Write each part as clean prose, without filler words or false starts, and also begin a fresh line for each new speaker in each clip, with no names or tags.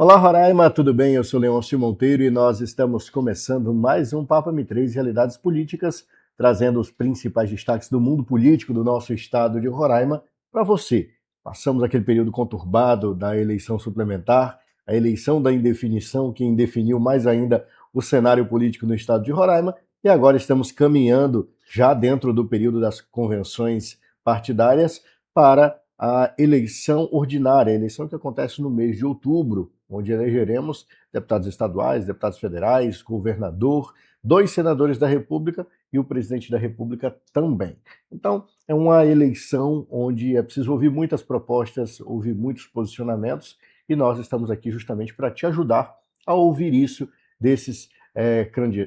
Olá, Roraima, tudo bem? Eu sou Leôncio Monteiro e nós estamos começando mais um Papo M3 Realidades Políticas, trazendo os principais destaques do mundo político do nosso estado de Roraima para você. Passamos aquele período conturbado da eleição suplementar, a eleição da indefinição, que indefiniu mais ainda o cenário político no estado de Roraima, e agora estamos caminhando já dentro do período das convenções partidárias para a eleição ordinária, a eleição que acontece no mês de outubro, onde elegeremos deputados estaduais, deputados federais, governador, 2 senadores da República e o presidente da República também. Então, é uma eleição onde é preciso ouvir muitas propostas, ouvir muitos posicionamentos, e nós estamos aqui justamente para te ajudar a ouvir isso desses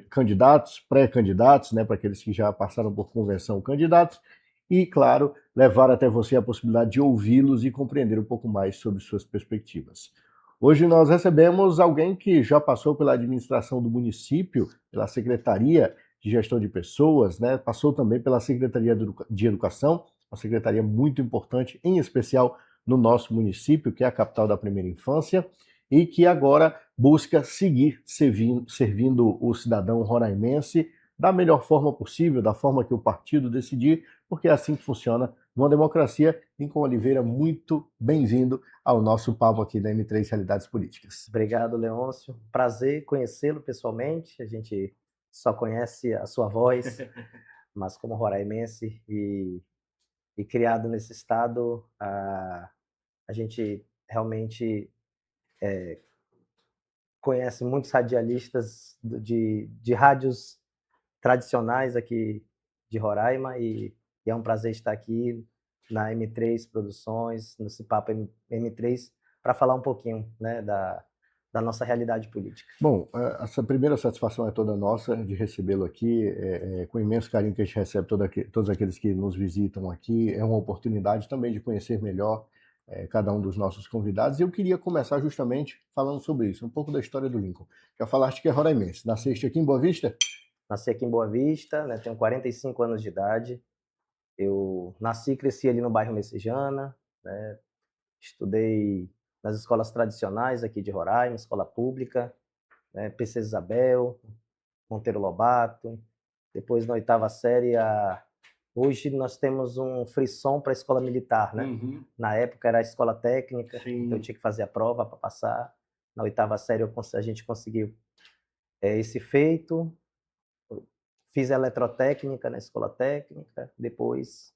candidatos, pré-candidatos, né, para aqueles que já passaram por convenção candidatos, e, claro, levar até você a possibilidade de ouvi-los e compreender um pouco mais sobre suas perspectivas. Hoje nós recebemos alguém que já passou pela administração do município, pela Secretaria de Gestão de Pessoas, né? Passou também pela Secretaria de Educação, uma secretaria muito importante, em especial no nosso município, que é a capital da primeira infância, e que agora busca seguir servindo o cidadão roraimense da melhor forma possível, da forma que o partido decidir, porque é assim que funciona numa democracia. Lincoln Oliveira, muito bem-vindo ao nosso papo aqui da M3 Realidades Políticas.
Obrigado, Leôncio. Prazer conhecê-lo pessoalmente. A gente só conhece a sua voz, mas como roraimense e criado nesse estado, a gente realmente conhece muitos radialistas de rádios tradicionais aqui de Roraima e é um prazer estar aqui na M3 Produções, no Cipapo M3, para falar um pouquinho, né, da nossa realidade política.
Bom, essa primeira satisfação é toda nossa de recebê-lo aqui, com imenso carinho que a gente recebe todos aqueles que nos visitam aqui. É uma oportunidade também de conhecer melhor cada um dos nossos convidados. E eu queria começar justamente falando sobre isso, um pouco da história do Lincoln. Já falaste que é roraimense, nasceste aqui em Boa Vista?
Nasci aqui em Boa Vista, né, tenho 45 anos de idade. Eu nasci e cresci ali no bairro Messejana, né, estudei nas escolas tradicionais aqui de Roraima, escola pública, né, Princesa Isabel, Monteiro Lobato. Depois, na 8ª série, hoje nós temos um frisson para a escola militar, né?
Uhum.
Na época era a escola técnica,
Sim.
então eu tinha que fazer a prova para passar. Na 8ª série a gente conseguiu esse feito. Fiz eletrotécnica na escola técnica, depois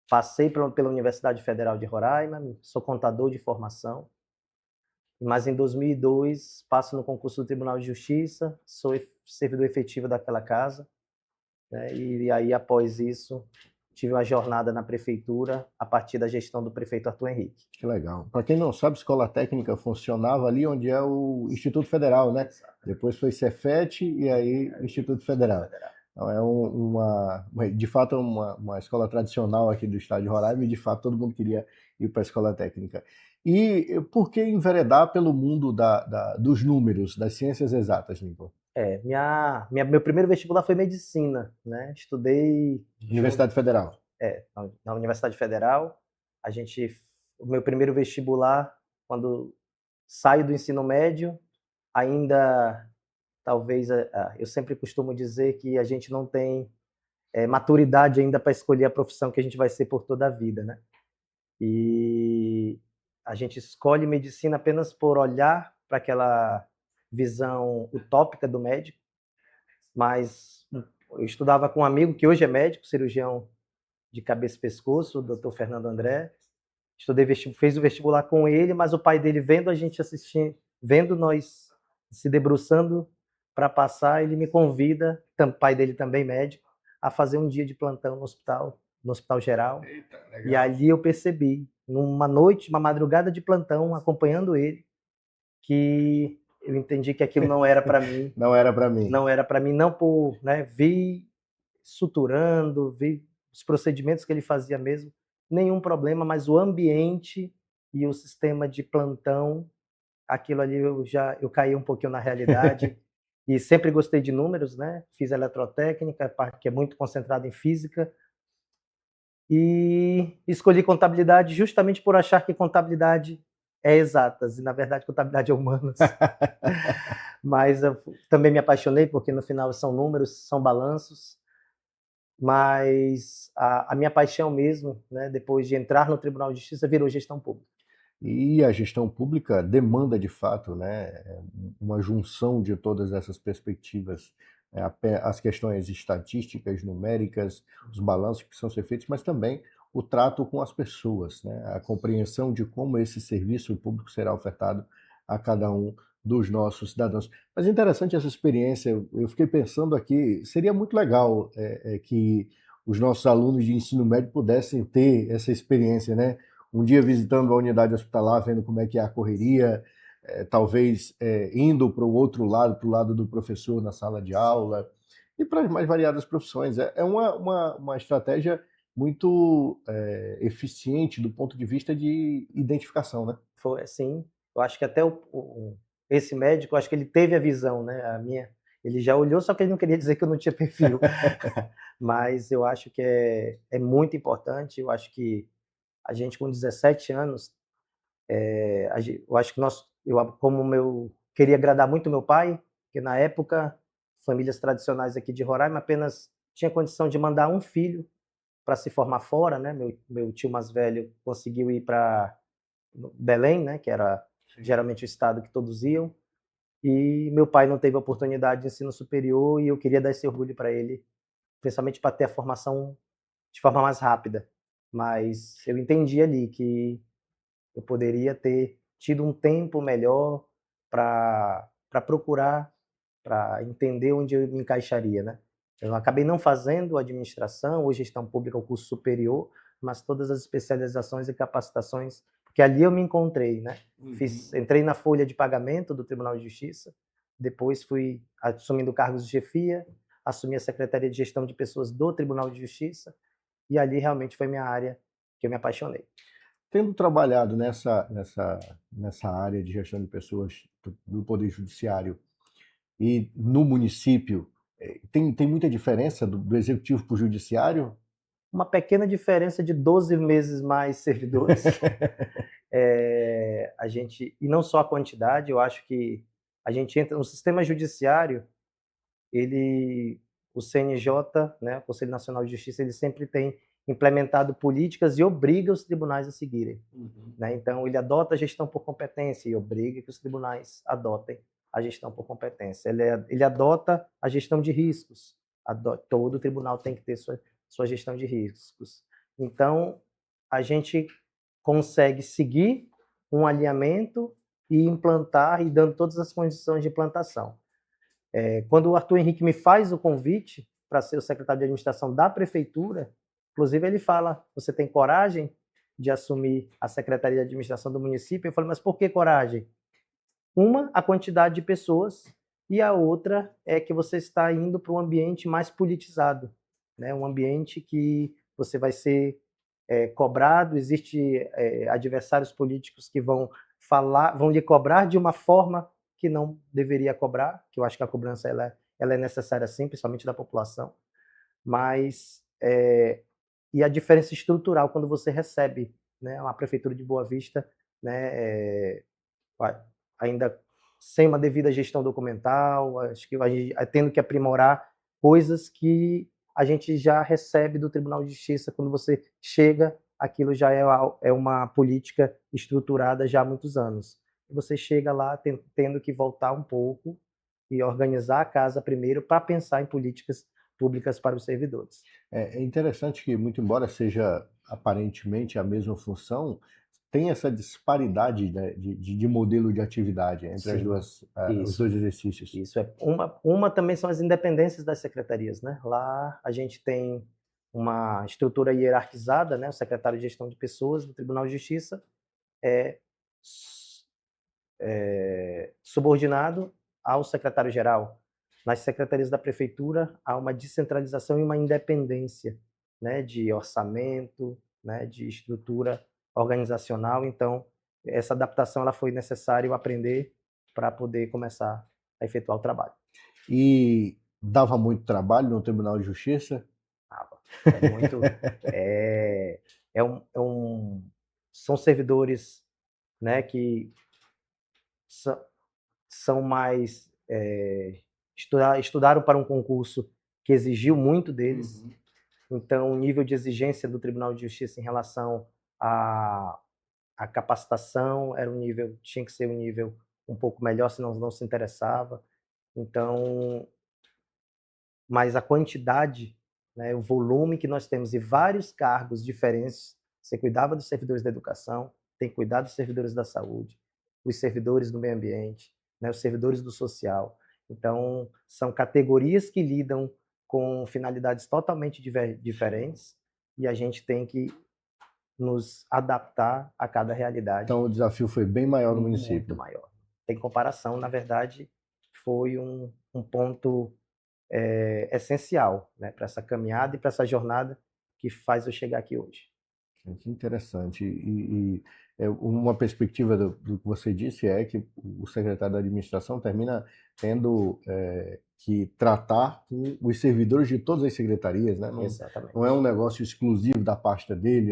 passei pela Universidade Federal de Roraima, sou contador de formação, mas em 2002 passo no concurso do Tribunal de Justiça, sou servidor efetivo daquela casa, né? E aí após isso tive uma jornada na prefeitura a partir da gestão do prefeito Arthur Henrique.
Que legal. Para quem não sabe, escola técnica funcionava ali onde é o Instituto Federal, né? Depois foi Cefet e aí Instituto Federal. Então de fato, uma escola tradicional aqui do estado de Roraima e de fato todo mundo queria ir para a escola técnica. E por que enveredar pelo mundo dos números, das ciências exatas, Lincoln?
Meu primeiro vestibular foi medicina, né? Estudei
Universidade Federal.
Na Universidade Federal. O meu primeiro vestibular, quando saio do ensino médio, ainda talvez eu sempre costumo dizer que a gente não tem maturidade ainda para escolher a profissão que a gente vai ser por toda a vida, né? E a gente escolhe medicina apenas por olhar para aquela visão utópica do médico, mas eu estudava com um amigo que hoje é médico, cirurgião de cabeça e pescoço, o Dr. Fernando André. Fez o vestibular com ele, mas o pai dele vendo a gente assistir, vendo nós se debruçando para passar, ele me convida, o pai dele também médico, a fazer um dia de plantão no hospital geral.
Eita,
e ali eu percebi, numa noite, uma madrugada de plantão, acompanhando ele, que eu entendi que aquilo não era para mim.
Não era para mim.
Não era para mim, não por, né, vi suturando, vi os procedimentos que ele fazia mesmo, nenhum problema, mas o ambiente e o sistema de plantão, aquilo ali eu caí um pouquinho na realidade. E sempre gostei de números, né? Fiz eletrotécnica, parte que é muito concentrada em física, e escolhi contabilidade justamente por achar que contabilidade é exatas, e na verdade contabilidade é humanas. Mas eu também me apaixonei, porque no final são números, são balanços, mas a minha paixão mesmo, né, depois de entrar no Tribunal de Justiça, virou gestão pública.
E a gestão pública demanda, de fato, né, uma junção de todas essas perspectivas, as questões estatísticas, numéricas, os balanços que precisam ser feitos, mas também o trato com as pessoas, né, a compreensão de como esse serviço público será ofertado a cada um dos nossos cidadãos. Mas é interessante essa experiência, eu fiquei pensando aqui, seria muito legal que os nossos alunos de ensino médio pudessem ter essa experiência, né? Um dia visitando a unidade hospitalar, vendo como é que é a correria, talvez indo para o outro lado, para o lado do professor na sala de aula, e para as mais variadas profissões. É uma estratégia muito eficiente do ponto de vista de identificação, né?
Foi assim, eu acho que até esse médico, eu acho que ele teve a visão, né, ele já olhou, só que ele não queria dizer que eu não tinha perfil. Mas eu acho que é muito importante, eu acho que a gente com 17 anos, eu acho que queria agradar muito meu pai, porque na época, famílias tradicionais aqui de Roraima apenas tinha condição de mandar um filho para se formar fora, né? Meu tio mais velho conseguiu ir para Belém, né? Que era geralmente o estado que todos iam, e meu pai não teve a oportunidade de ensino superior e eu queria dar esse orgulho para ele, principalmente para ter a formação de forma mais rápida. Mas eu entendi ali que eu poderia ter tido um tempo melhor para procurar, para entender onde eu me encaixaria, né? Eu acabei não fazendo administração ou gestão pública, o curso superior, mas todas as especializações e capacitações, porque ali eu me encontrei, né? Entrei na folha de pagamento do Tribunal de Justiça, depois fui assumindo cargos de chefia, assumi a Secretaria de Gestão de Pessoas do Tribunal de Justiça, e ali realmente foi minha área que eu me apaixonei.
Tendo trabalhado nessa área de gestão de pessoas do Poder Judiciário e no município, tem muita diferença do executivo para o judiciário?
Uma pequena diferença de 12 meses mais servidores. E não só a quantidade, eu acho que a gente entra no sistema judiciário, o CNJ, né, o Conselho Nacional de Justiça, ele sempre tem implementado políticas e obriga os tribunais a seguirem. Né? Então, ele adota a gestão por competência e obriga que os tribunais adotem a gestão por competência. Ele adota a gestão de riscos. Todo tribunal tem que ter sua gestão de riscos. Então, a gente consegue seguir um alinhamento e implantar, e dando todas as condições de implantação. Quando o Arthur Henrique me faz o convite para ser o secretário de administração da prefeitura, inclusive ele fala, você tem coragem de assumir a secretaria de administração do município? Eu falei, mas por que coragem? Uma, a quantidade de pessoas, e a outra é que você está indo para um ambiente mais politizado, né? Um ambiente que você vai ser cobrado, existe adversários políticos que vão lhe cobrar de uma forma que não deveria cobrar, que eu acho que a cobrança ela é necessária sim, principalmente da população, mas e a diferença estrutural quando você recebe, né, uma prefeitura de Boa Vista, né, ainda sem uma devida gestão documental, acho que a gente tendo que aprimorar coisas que a gente já recebe do Tribunal de Justiça quando você chega, aquilo já é uma política estruturada já há muitos anos. Você chega lá tendo que voltar um pouco e organizar a casa primeiro para pensar em políticas públicas para os servidores.
É interessante que, muito embora seja aparentemente a mesma função, tem essa disparidade, né, de modelo de atividade entre os dois exercícios.
Isso é uma também são as independências das secretarias, né? Lá a gente tem uma estrutura hierarquizada, né? O secretário de Gestão de Pessoas do Tribunal de Justiça é subordinado ao secretário-geral. Nas secretarias da prefeitura há uma descentralização e uma independência, né, de orçamento, né, de estrutura organizacional. Então, essa adaptação ela foi necessário aprender para poder começar a efetuar o trabalho.
E dava muito trabalho no Tribunal de Justiça?
É muito, são servidores, né, que são mais estudaram para um concurso que exigiu muito deles. Então, o nível de exigência do Tribunal de Justiça em relação à capacitação tinha que ser um nível um pouco melhor, senão não se interessava. Então, mas a quantidade, né, o volume que nós temos e vários cargos diferentes, você cuidava dos servidores da educação, tem que cuidar dos servidores da saúde, os servidores do meio ambiente, né, os servidores do social. Então, são categorias que lidam com finalidades totalmente diferentes e a gente tem que nos adaptar a cada realidade.
Então o desafio foi bem maior no município.
Muito maior. Tem comparação, na verdade, foi um ponto essencial, né, para essa caminhada e para essa jornada que faz eu chegar aqui hoje.
Que interessante. Uma perspectiva do que você disse é que o secretário da administração termina tendo que tratar com os servidores de todas as secretarias, né?
Exatamente.
Não é um negócio exclusivo da pasta dele,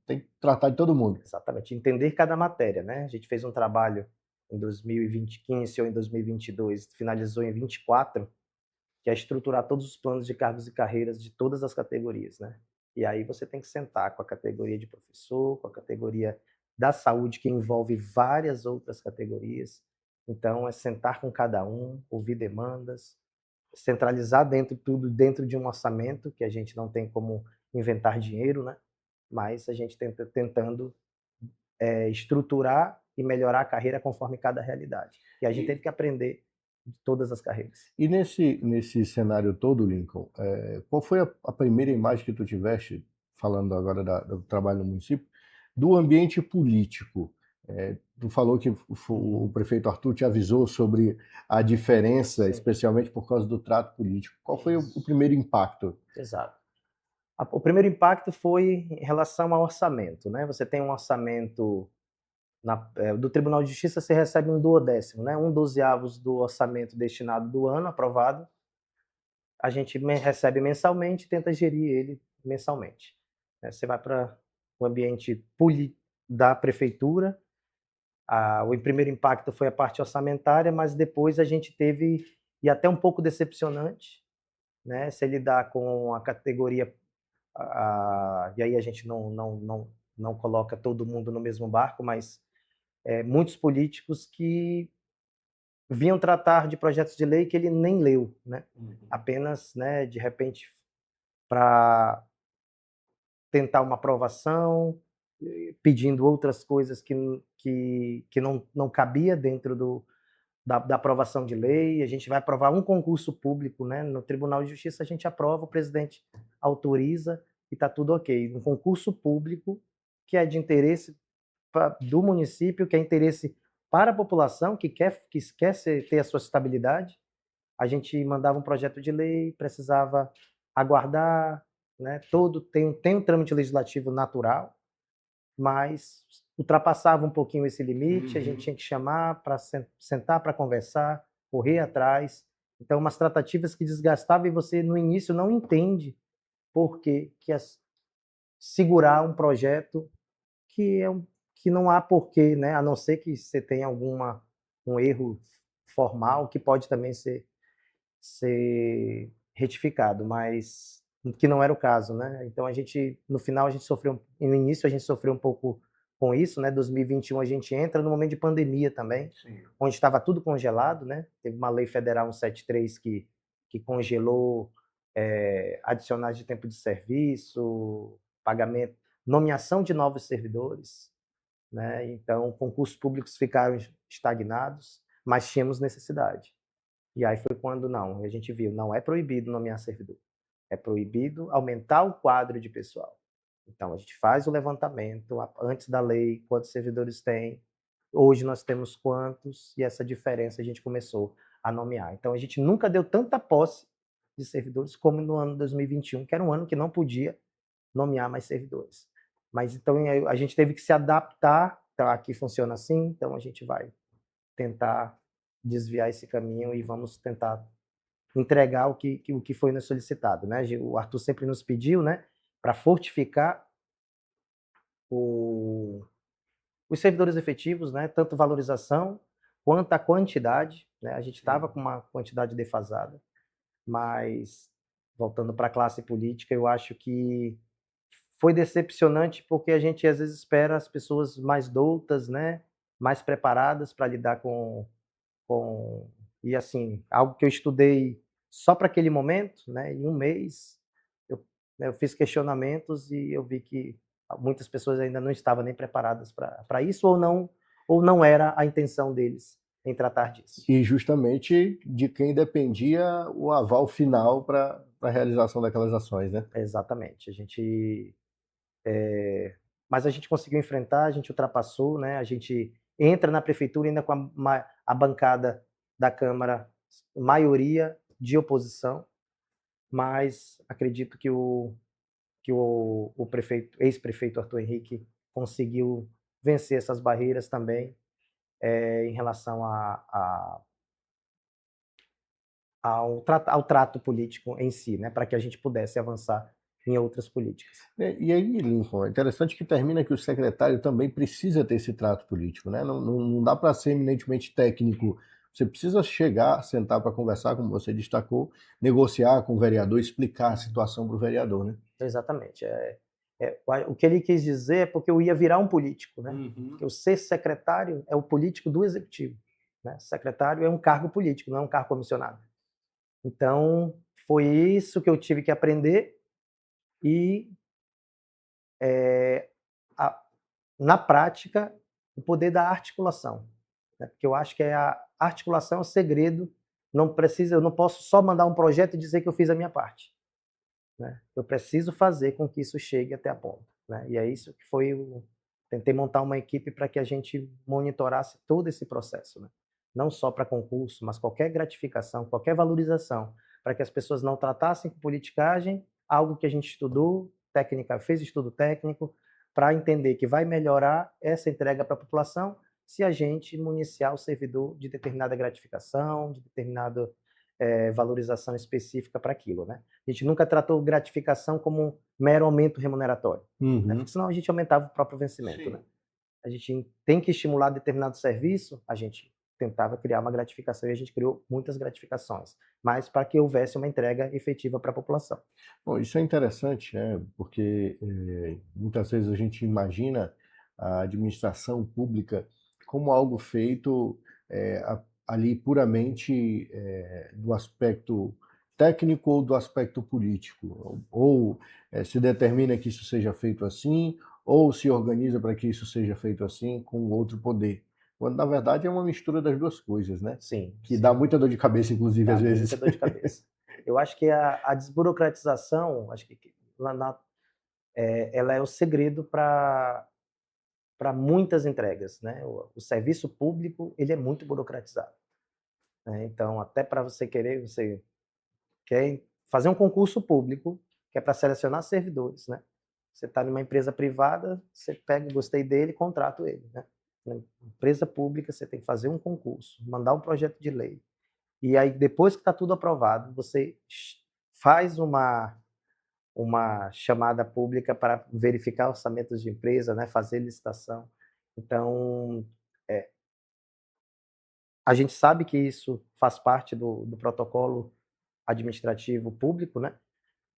tem que tratar de todo mundo.
Exatamente, entender cada matéria, né? A gente fez um trabalho em 2015 ou em 2022, finalizou em 24, que é estruturar todos os planos de cargos e carreiras de todas as categorias, né? E aí você tem que sentar com a categoria de professor, com a categoria da saúde, que envolve várias outras categorias. Então, é sentar com cada um, ouvir demandas, centralizar tudo dentro de um orçamento, que a gente não tem como inventar dinheiro, né? Mas a gente tentando estruturar e melhorar a carreira conforme cada realidade. E a gente teve que aprender de todas as carreiras.
E nesse cenário todo, Lincoln, qual foi a primeira imagem que tu tiveste, falando agora do trabalho no município, do ambiente político? Tu falou que o prefeito Arthur te avisou sobre a diferença, sim, especialmente por causa do trato político. Qual foi o primeiro impacto?
Exato. O primeiro impacto foi em relação ao orçamento, né? Você tem um orçamento do Tribunal de Justiça, você recebe um duodécimo, né? 1/12 do orçamento destinado do ano aprovado. A gente recebe mensalmente e tenta gerir ele mensalmente. Você vai para o ambiente da prefeitura. O primeiro impacto foi a parte orçamentária, mas depois a gente teve, e até um pouco decepcionante, né? Se lidar com a categoria, e aí a gente não coloca todo mundo no mesmo barco, mas muitos políticos que vinham tratar de projetos de lei que ele nem leu, né? Apenas, né, de repente, para tentar uma aprovação, pedindo outras coisas que não cabia dentro da aprovação de lei. A gente vai aprovar um concurso público, né? No Tribunal de Justiça a gente aprova, o presidente autoriza e está tudo ok. Um concurso público que é de interesse do município, que é interesse para a população, que quer ter a sua estabilidade. A gente mandava um projeto de lei, precisava aguardar, né? Tem um trâmite legislativo natural, mas ultrapassava um pouquinho esse limite, a gente tinha que chamar para sentar para conversar, correr atrás. Então, umas tratativas que desgastavam e você, no início, não entende por que segurar um projeto que não há porquê, né? A não ser que você tenha um erro formal, que pode também ser retificado, mas que não era o caso, né? Então no final no início a gente sofreu um pouco com isso, né? 2021 a gente entra no momento de pandemia também, sim, onde estava tudo congelado, né? Teve uma lei federal 173 que congelou adicionais de tempo de serviço, pagamento, nomeação de novos servidores, né? Então concursos públicos ficaram estagnados, mas tínhamos necessidade. E aí foi quando a gente viu, não é proibido nomear servidor, é proibido aumentar o quadro de pessoal. Então a gente faz o levantamento antes da lei, quantos servidores tem, hoje nós temos quantos, e essa diferença a gente começou a nomear. Então a gente nunca deu tanta posse de servidores como no ano 2021, que era um ano que não podia nomear mais servidores. Mas então a gente teve que se adaptar, então aqui funciona assim, então a gente vai tentar desviar esse caminho e vamos tentar entregar o que foi nos solicitado, né? O Arthur sempre nos pediu, né, para fortificar os servidores efetivos, né, tanto valorização quanto a quantidade, né, a gente estava com uma quantidade defasada, mas voltando para a classe política, eu acho que foi decepcionante porque a gente às vezes espera as pessoas mais doutas, né, mais preparadas para lidar com e assim, algo que eu estudei só para aquele momento, né, em um mês, eu, né, eu fiz questionamentos e eu vi que muitas pessoas ainda não estavam nem preparadas para isso ou não era a intenção deles em tratar disso.
E justamente de quem dependia o aval final para a realização daquelas ações, né?
Exatamente. Mas a gente conseguiu enfrentar, a gente ultrapassou, né? A gente entra na prefeitura ainda com a bancada da Câmara, maioria de oposição, mas acredito que o prefeito, ex-prefeito Arthur Henrique conseguiu vencer essas barreiras também em relação ao trato político em si, né? Para que a gente pudesse avançar em outras políticas.
E aí, Lincoln, é interessante que termina que o secretário também precisa ter esse trato político, né? Não dá para ser eminentemente técnico. Você precisa chegar, sentar para conversar, como você destacou, negociar com o vereador, explicar a situação para o vereador, né?
Exatamente. O que ele quis dizer é porque eu ia virar um político, né? Porque o ser secretário é o político do executivo, né? Secretário é um cargo político, não é um cargo comissionado. Então, foi isso que eu tive que aprender e, na prática, o poder da articulação, né? Porque eu acho que a articulação é o segredo. Eu não posso só mandar um projeto e dizer que eu fiz a minha parte, né? Eu preciso fazer com que isso chegue até a ponta, né? E é isso que tentei montar uma equipe para que a gente monitorasse todo esse processo, né? Não só para concurso, mas qualquer gratificação, qualquer valorização, para que as pessoas não tratassem com politicagem algo que a gente estudou, fez estudo técnico, para entender que vai melhorar essa entrega para a população se a gente municiar o servidor de determinada gratificação, de determinada valorização específica para aquilo, né? A gente nunca tratou gratificação como um mero aumento remuneratório, né? Porque senão a gente aumentava o próprio vencimento, né? A gente tem que estimular determinado serviço, a gente tentava criar uma gratificação e a gente criou muitas gratificações, mas para que houvesse uma entrega efetiva para a população.
Bom, isso é interessante, porque muitas vezes a gente imagina a administração pública como algo feito ali puramente do aspecto técnico ou do aspecto político, ou se determina que isso seja feito assim, ou se organiza para que isso seja feito assim com outro poder. Quando na verdade é uma mistura das duas coisas, né?
Sim,
Que
sim.
dá muita dor de cabeça, inclusive,
Dá
às vezes.
muita dor de cabeça. Eu acho que a desburocratização, acho que ela é o segredo para muitas entregas, né? O serviço público ele é muito burocratizado, né? Então, até para você quer fazer um concurso público, que é para selecionar servidores, né? Você está numa empresa privada, você pega, gostei dele, contrato ele, né? Na empresa pública, você tem que fazer um concurso, mandar um projeto de lei. E aí, depois que está tudo aprovado, você faz uma chamada pública para verificar orçamentos de empresa, né? Fazer licitação. Então, a gente sabe que isso faz parte do protocolo administrativo público, né?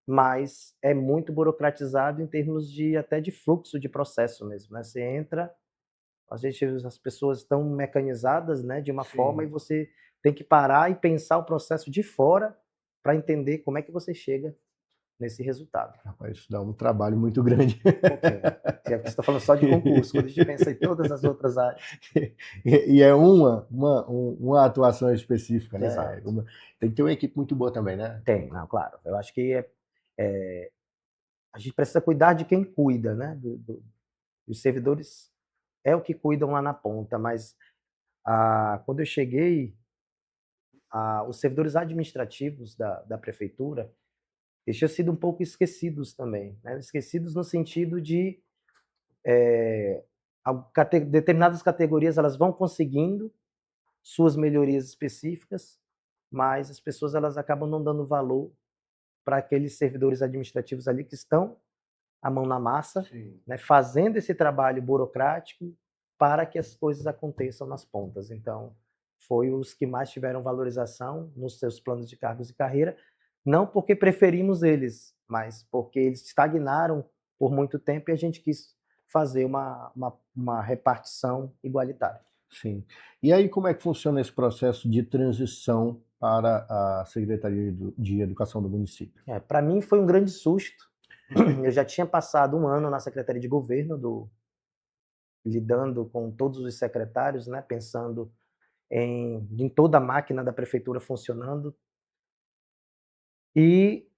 Mas é muito burocratizado em termos até de fluxo de processo mesmo, né? Você entra, às vezes as pessoas estão mecanizadas, né, de uma forma e você tem que parar e pensar o processo de fora para entender como é que você chega nesse resultado.
Rapaz, isso dá um trabalho muito grande.
Um pouquinho. Você está falando só de concurso, quando a gente pensa em todas as outras áreas.
E é uma atuação específica, né?
Exato.
Tem que ter uma equipe muito boa também, né?
Tem, não, claro. Eu acho que a gente precisa cuidar de quem cuida, né? Os servidores é o que cuidam lá na ponta, mas quando eu cheguei, os servidores administrativos da prefeitura, eles tinham sido um pouco esquecidos também, né? Esquecidos no sentido de determinadas categorias elas vão conseguindo suas melhorias específicas, mas as pessoas elas acabam não dando valor para aqueles servidores administrativos ali que estão a mão na massa, né, fazendo esse trabalho burocrático para que as coisas aconteçam nas pontas. Então, foi os que mais tiveram valorização nos seus planos de cargos e carreira, não porque preferimos eles, mas porque eles estagnaram por muito tempo e a gente quis fazer uma repartição igualitária.
Sim. E aí, como é que funciona esse processo de transição para a Secretaria de Educação do município?
Para mim foi um grande susto. Eu já tinha passado um ano na Secretaria de Governo, lidando com todos os secretários, né, pensando em toda a máquina da prefeitura funcionando. E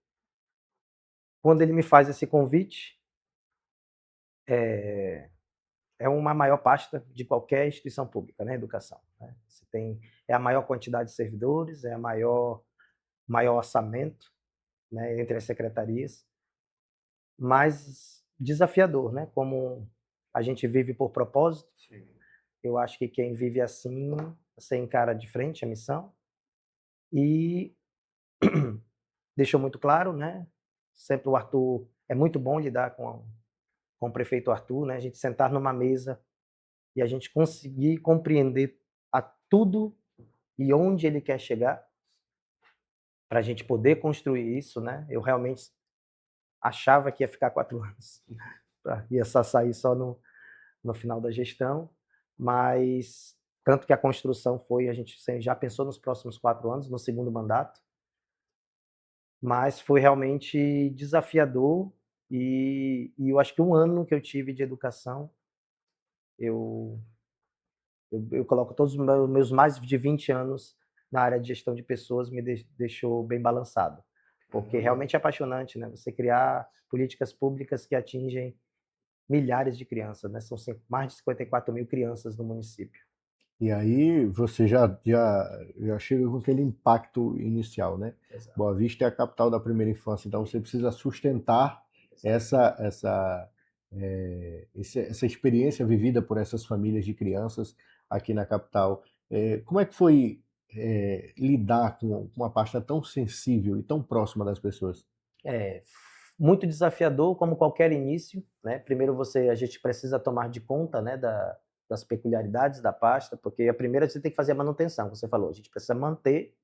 quando ele me faz esse convite, é, é uma maior pasta de qualquer instituição pública, né, educação. Né? É a maior quantidade de servidores, é a maior orçamento, né, entre as secretarias, mais desafiador, né? Como a gente vive por propósito, sim, eu acho que quem vive assim, você encara de frente a missão e deixou muito claro, né? Sempre o Arthur, é muito bom lidar com o prefeito Arthur, né? A gente sentar numa mesa e a gente conseguir compreender a tudo e onde ele quer chegar, para a gente poder construir isso, né? Eu realmente achava que ia ficar 4 anos, ia só sair só no final da gestão, mas tanto que a construção foi, a gente já pensou nos próximos 4 anos, no segundo mandato, mas foi realmente desafiador e eu acho que um ano que eu tive de educação, eu coloco todos os meus mais de 20 anos na área de gestão de pessoas, me deixou bem balançado, porque realmente é apaixonante, né? Você criar políticas públicas que atingem milhares de crianças, né? São mais de 54.000 crianças no município.
E aí você já chega com aquele impacto inicial, né?
Exato.
Boa Vista é a capital da primeira infância, então você precisa sustentar essa experiência vivida por essas famílias de crianças aqui na capital. Como é que foi lidar com uma pasta tão sensível e tão próxima das pessoas?
É muito desafiador, como qualquer início, né? Primeiro a gente precisa tomar de conta, né, das peculiaridades da pasta, porque a primeira você tem que fazer a manutenção, como você falou, a gente precisa manter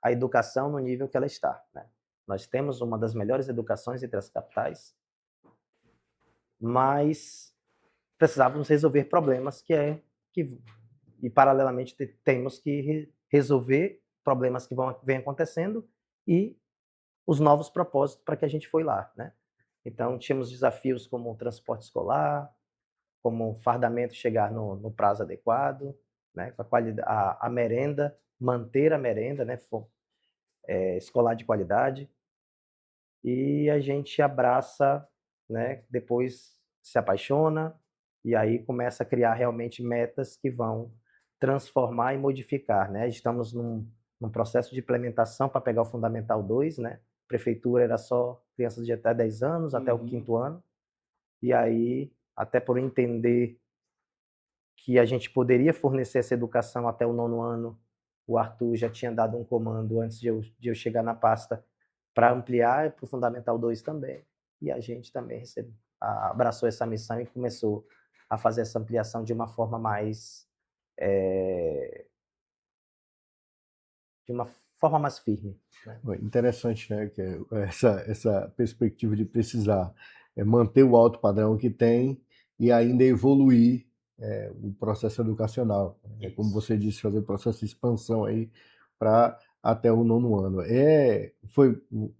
a educação no nível que ela está, né? Nós temos uma das melhores educações entre as capitais, mas precisávamos resolver problemas e paralelamente temos que resolver problemas que vêm acontecendo e os novos propósitos para que a gente foi lá, né? Então tínhamos desafios como o transporte escolar, como o fardamento chegar no prazo adequado, né? Com a qualidade, a merenda, manter a merenda, né? Escolar de qualidade, e a gente abraça, né? Depois se apaixona e aí começa a criar realmente metas que vão transformar e modificar, né? Estamos num processo de implementação para pegar o Fundamental 2, né? Prefeitura era só crianças de até 10 anos, até o 5º ano, e aí, até por entender que a gente poderia fornecer essa educação até o 9º ano, o Arthur já tinha dado um comando antes de eu chegar na pasta para ampliar para o Fundamental 2 também, e a gente também abraçou essa missão e começou a fazer essa ampliação de uma forma mais de uma forma mais firme, né?
Interessante, né? Que essa perspectiva de precisar manter o alto padrão que tem e ainda evoluir o processo educacional. Como
Isso.
você disse, fazer o processo de expansão aí para até o 9º ano.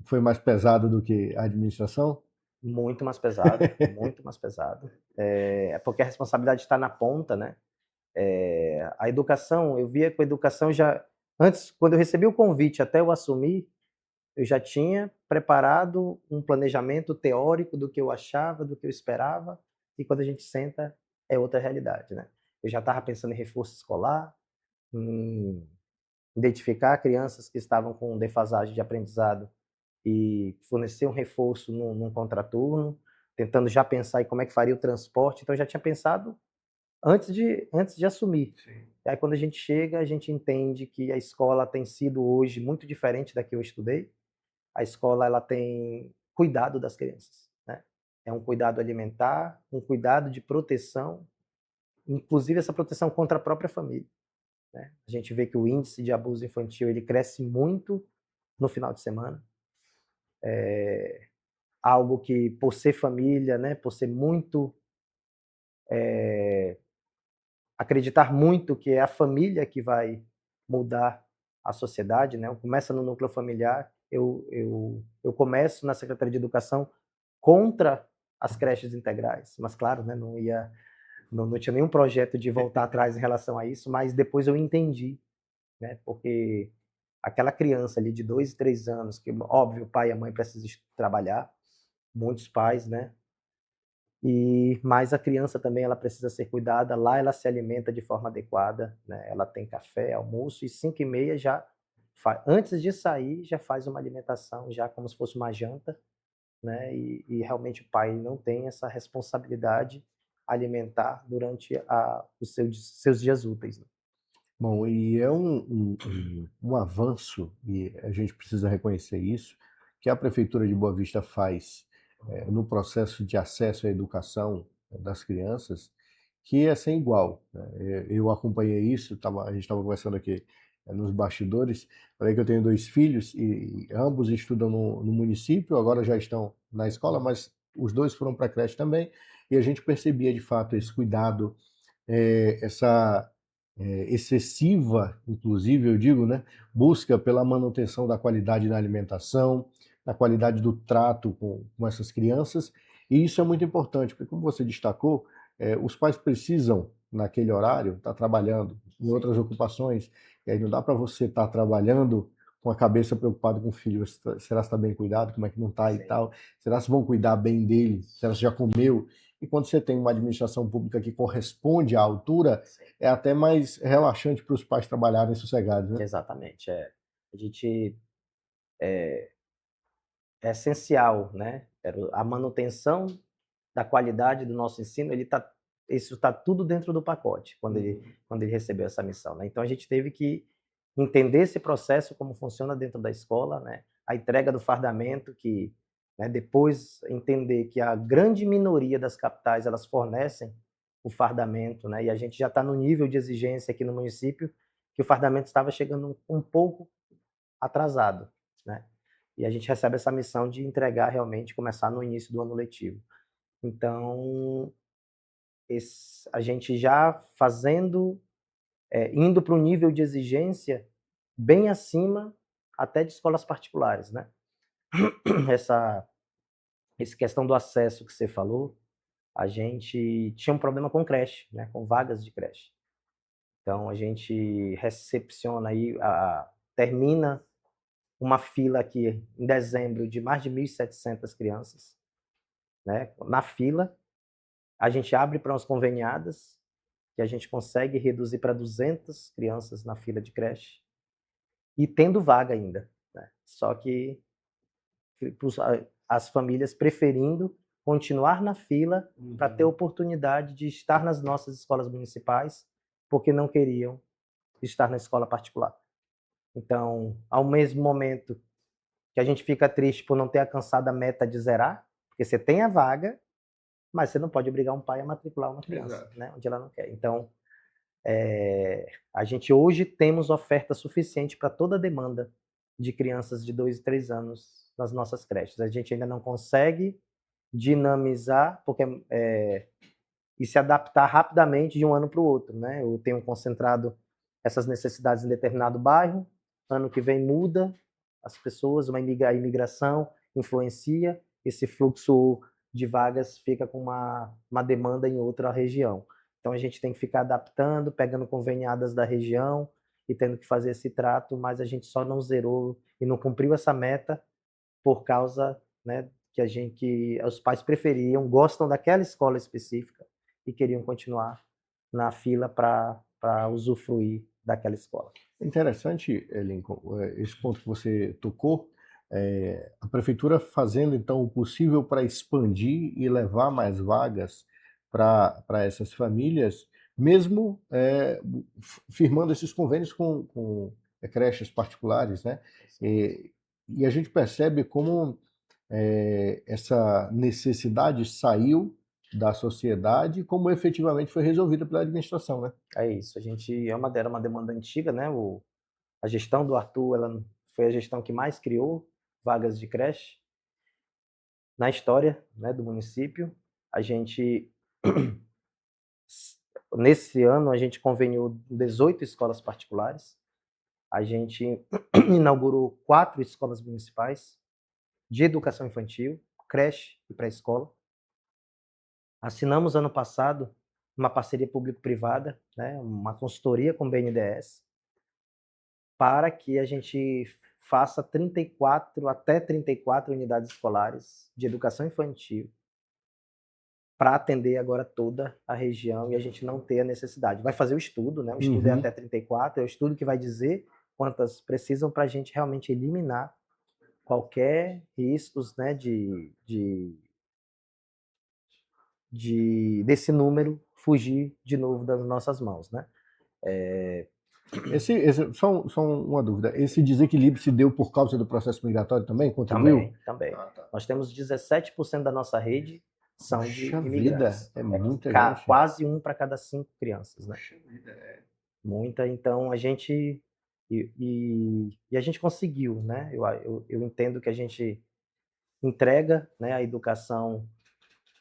Foi mais pesado do que a administração?
Muito mais pesado, muito mais pesado. Porque a responsabilidade está na ponta, né? A educação, eu via com a educação já antes, quando eu recebi o convite até eu assumir, eu já tinha preparado um planejamento teórico do que eu achava, do que eu esperava, e quando a gente senta, é outra realidade, né? Eu já estava pensando em reforço escolar, em identificar crianças que estavam com defasagem de aprendizado e fornecer um reforço num contraturno, tentando já pensar em como é que faria o transporte. Então, eu já tinha pensado antes de assumir. Sim. Aí, quando a gente chega, a gente entende que a escola tem sido hoje muito diferente da que eu estudei. A escola ela tem cuidado das crianças, né? É um cuidado alimentar, um cuidado de proteção inclusive essa proteção contra a própria família, né? A gente vê que o índice de abuso infantil ele cresce muito no final de semana. Algo que, por ser família, né, por ser muito acreditar muito que é a família que vai mudar a sociedade, né? Começa no núcleo familiar. Eu começo na Secretaria de Educação contra as creches integrais, mas claro, né, não tinha nenhum projeto de voltar atrás em relação a isso, mas depois eu entendi, né? Porque aquela criança ali de 2 e 3 anos, que óbvio, o pai e a mãe precisam trabalhar, muitos pais, né? Mas a criança também ela precisa ser cuidada, lá ela se alimenta de forma adequada, né? Ela tem café, almoço e 5h30 já antes de sair já faz uma alimentação já como se fosse uma janta, né? E realmente o pai não tem essa responsabilidade alimentar durante os seus dias úteis, né?
Bom, e é um avanço, e a gente precisa reconhecer isso, que a Prefeitura de Boa Vista faz no processo de acesso à educação das crianças, que é sem igual, né? Eu acompanhei isso, a gente estava conversando aqui nos bastidores, falei que eu tenho 2 filhos e ambos estudam no município, agora já estão na escola, mas os 2 foram para a creche também, e a gente percebia de fato esse cuidado, essa excessiva, inclusive, eu digo, né, busca pela manutenção da qualidade da alimentação, da qualidade do trato com essas crianças, e isso é muito importante, porque como você destacou, os pais precisam, naquele horário, estar trabalhando em outras ocupações, e aí não dá para você estar trabalhando com a cabeça preocupada com o filho, será que está bem cuidado, como é que não está e
Sim.
tal, será que vão cuidar bem dele, será que já comeu, e quando você tem uma administração pública que corresponde à altura,
Sim.
é até mais relaxante para os pais trabalharem sossegados, né?
Exatamente, a gente é essencial, né? A manutenção da qualidade do nosso ensino, isso está tudo dentro do pacote quando ele recebeu essa missão, né? Então a gente teve que entender esse processo como funciona dentro da escola, né? A entrega do fardamento que, né, depois entender que a grande minoria das capitais elas fornecem o fardamento, né? E a gente já está no nível de exigência aqui no município que o fardamento estava chegando um pouco atrasado, né? E a gente recebe essa missão de entregar realmente, começar no início do ano letivo. Então, a gente já fazendo, indo para um nível de exigência bem acima até de escolas particulares, né? Essa questão do acesso que você falou, a gente tinha um problema com creche, né? Com vagas de creche. Então, a gente recepciona aí, termina uma fila aqui em dezembro de mais de 1.700 crianças, né? Na fila, a gente abre para umas conveniadas, que a gente consegue reduzir para 200 crianças na fila de creche, e tendo vaga ainda, né? Só que as famílias preferindo continuar na fila para ter oportunidade de estar nas nossas escolas municipais, porque não queriam estar na escola particular. Então, ao mesmo momento que a gente fica triste por não ter alcançado a meta de zerar, porque você tem a vaga, mas você não pode obrigar um pai a matricular uma criança, né, onde ela não quer. Então, a gente hoje temos oferta suficiente para toda a demanda de crianças de 2 e 3 anos nas nossas creches. A gente ainda não consegue dinamizar e se adaptar rapidamente de um ano para o outro, né? Eu tenho concentrado essas necessidades em determinado bairro, ano que vem muda, as pessoas, a imigração influencia, esse fluxo de vagas fica com uma demanda em outra região. Então a gente tem que ficar adaptando, pegando conveniadas da região e tendo que fazer esse trato, mas a gente só não zerou e não cumpriu essa meta por causa, né, que os pais preferiam, gostam daquela escola específica e queriam continuar na fila para usufruir daquela escola.
Interessante, Lincoln, esse ponto que você tocou, a prefeitura fazendo então o possível para expandir e levar mais vagas para essas famílias, mesmo firmando esses convênios com creches particulares, né? E a gente percebe como essa necessidade saiu da sociedade, como efetivamente foi resolvida pela administração, né?
É isso, era uma demanda antiga, né, a gestão do Arthur, ela foi a gestão que mais criou vagas de creche na história, né, do município. A gente Nesse ano, a gente conveniou 18 escolas particulares, a gente inaugurou 4 escolas municipais de educação infantil, creche e pré-escola. Assinamos ano passado uma parceria público-privada, né, uma consultoria com o BNDES, para que a gente faça até 34 unidades escolares de educação infantil, para atender agora toda a região e a gente não ter a necessidade. Vai fazer o estudo, né? O estudo é até 34, é o estudo que vai dizer quantas precisam para a gente realmente eliminar qualquer riscos, né, desse número fugir de novo das nossas mãos, né?
Só uma dúvida, esse desequilíbrio se deu por causa do processo migratório também? Contribuiu?
Também.
Ah, tá.
Nós temos 17% da nossa rede são de
Puxa
imigrantes.
vida, é muita gente.
Quase 1 para cada 5 crianças, né?
Puxa vida, é.
Muita, então a gente a gente conseguiu, né? Eu entendo que a gente entrega, né, a educação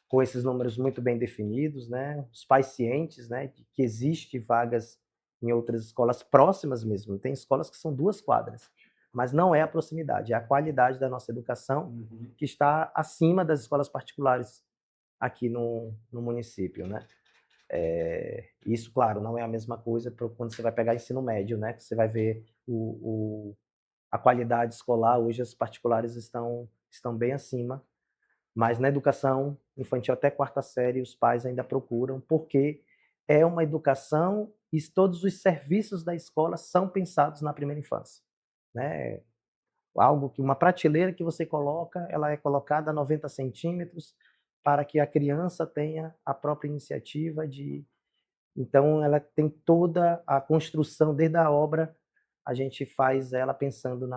com esses números muito bem definidos, né? Os pais cientes, né, de que existe vagas em outras escolas próximas mesmo. Tem escolas que são 2 quadras, mas não é a proximidade, é a qualidade da nossa educação que está acima das escolas particulares aqui no município, né? Isso, claro, não é a mesma coisa quando você vai pegar ensino médio, né? Que você vai ver a qualidade escolar. Hoje as particulares estão bem acima, mas na educação infantil até 4ª série os pais ainda procuram, porque é uma educação e todos os serviços da escola são pensados na primeira infância, né? Uma prateleira que você coloca, ela é colocada a 90 centímetros para que a criança tenha a própria iniciativa de. Então, ela tem toda a construção, desde a obra, a gente faz ela pensando